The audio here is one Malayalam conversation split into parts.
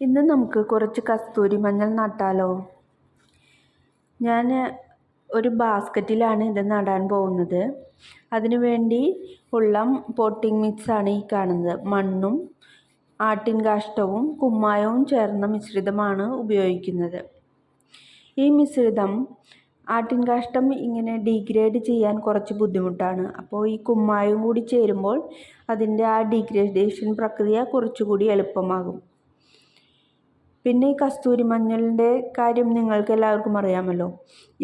ഇന്ന് നമുക്ക് കുറച്ച് കസ്തൂരി മഞ്ഞൾ നട്ടാലോ? ഞാൻ ഒരു ബാസ്ക്കറ്റിലാണ് ഇത് നടാൻ പോകുന്നത്. അതിനു വേണ്ടി ഉള്ള പോട്ടിംഗ് മിക്സാണ് ഈ കാണുന്നത്. മണ്ണും ആട്ടിൻ കാഷ്ടവും കുമ്മായവും ചേർന്ന മിശ്രിതമാണ് ഉപയോഗിക്കുന്നത്. ഈ മിശ്രിതം ആട്ടിൻ കാഷ്ടം ഇങ്ങനെ ഡീഗ്രേഡ് ചെയ്യാൻ കുറച്ച് ബുദ്ധിമുട്ടാണ്. അപ്പോൾ ഈ കുമ്മായവും കൂടി ചേരുമ്പോൾ അതിൻ്റെ ആ ഡീഗ്രേഡേഷൻ പ്രക്രിയ കുറച്ചുകൂടി എളുപ്പമാകും. പിന്നെ ഈ കസ്തൂരി മഞ്ഞളിൻ്റെ കാര്യം നിങ്ങൾക്ക് എല്ലാവർക്കും അറിയാമല്ലോ.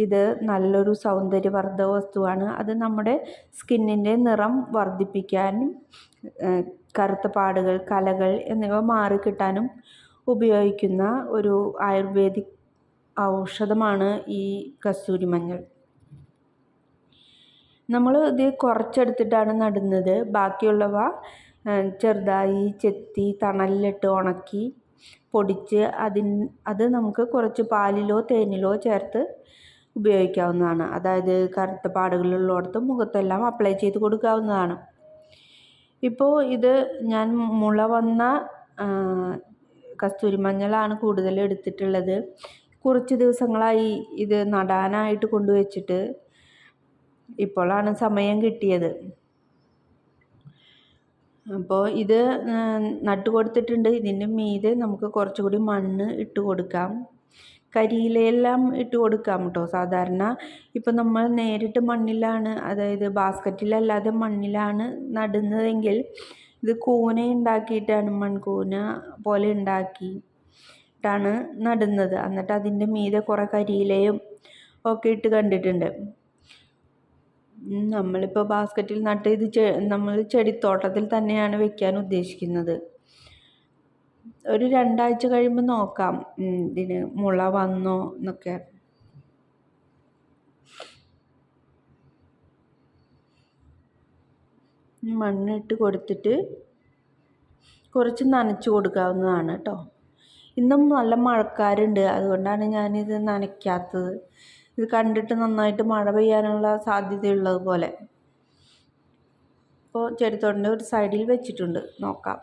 ഇത് നല്ലൊരു സൗന്ദര്യവർദ്ധക വസ്തുവാണ്. അത് നമ്മുടെ സ്കിന്നിൻ്റെ നിറം വർദ്ധിപ്പിക്കാനും കറുത്ത പാടുകൾ, കലകൾ എന്നിവ മാറിക്കിട്ടാനും ഉപയോഗിക്കുന്ന ഒരു ആയുർവേദിക് ഔഷധമാണ് ഈ കസ്തൂരി മഞ്ഞൾ. നമ്മൾ ഇത് കുറച്ചെടുത്തിട്ടാണ് നടുന്നത്. ബാക്കിയുള്ളവ ചെറുതായി ചെത്തി തണലിലിട്ട് ഉണക്കി പൊടിച്ച് അത് നമുക്ക് കുറച്ച് പാലിലോ തേനിലോ ചേർത്ത് ഉപയോഗിക്കാവുന്നതാണ്. അതായത് കറുത്ത പാടുകളുള്ളിടത്തും മുഖത്തെല്ലാം അപ്ലൈ ചെയ്ത് കൊടുക്കാവുന്നതാണ്. ഇപ്പോൾ ഇത് ഞാൻ മുള വന്ന കസ്തൂരി മഞ്ഞളാണ് കൂടുതൽ എടുത്തിട്ടുള്ളത്. കുറച്ച് ദിവസങ്ങളായി ഇത് നടാനായിട്ട് കൊണ്ടുവച്ചിട്ട് ഇപ്പോഴാണ് സമയം കിട്ടിയത്. അപ്പോൾ ഇത് നട്ടു കൊടുത്തിട്ടുണ്ട്. ഇതിൻ്റെ മീതെ നമുക്ക് കുറച്ചുകൂടി മണ്ണ് ഇട്ട് കൊടുക്കാം. കരിയിലയെല്ലാം ഇട്ട് കൊടുക്കാം കേട്ടോ. സാധാരണ ഇപ്പം നമ്മൾ നേരിട്ട് മണ്ണിലാണ്, അതായത് ബാസ്ക്കറ്റിലല്ലാതെ മണ്ണിലാണ് നടുന്നതെങ്കിൽ ഇത് കൂന ഉണ്ടാക്കിയിട്ടാണ്, മൺകൂന പോലെ ഉണ്ടാക്കിയിട്ടാണ് നടുന്നത്. എന്നിട്ട് അതിൻ്റെ മീതെ കുറേ കരിയിലയും ഒക്കെ ഇട്ട് കണ്ടിട്ടുണ്ട്. നമ്മളിപ്പോൾ ബാസ്ക്കറ്റിൽ നട്ട് ഇത് നമ്മൾ ചെടിത്തോട്ടത്തിൽ തന്നെയാണ് വെക്കാൻ ഉദ്ദേശിക്കുന്നത്. ഒരു 2 ആഴ്ച കഴിയുമ്പോൾ നോക്കാം ഇതിന് മുള വന്നോ എന്നൊക്കെ. മണ്ണിട്ട് കൊടുത്തിട്ട് കുറച്ച് നനച്ച് കൊടുക്കാവുന്നതാണ് കേട്ടോ. ഇന്നും നല്ല മഴക്കാറുണ്ട്, അതുകൊണ്ടാണ് ഞാനിത് നനയ്ക്കാത്തത്. ഇത് കണ്ടിട്ട് നന്നായിട്ട് മഴ പെയ്യാനുള്ള സാധ്യതയുള്ളത് പോലെ. ഇപ്പോൾ ചെടിത്തോടിൻ്റെ ഒരു സൈഡിൽ വെച്ചിട്ടുണ്ട്, നോക്കാം.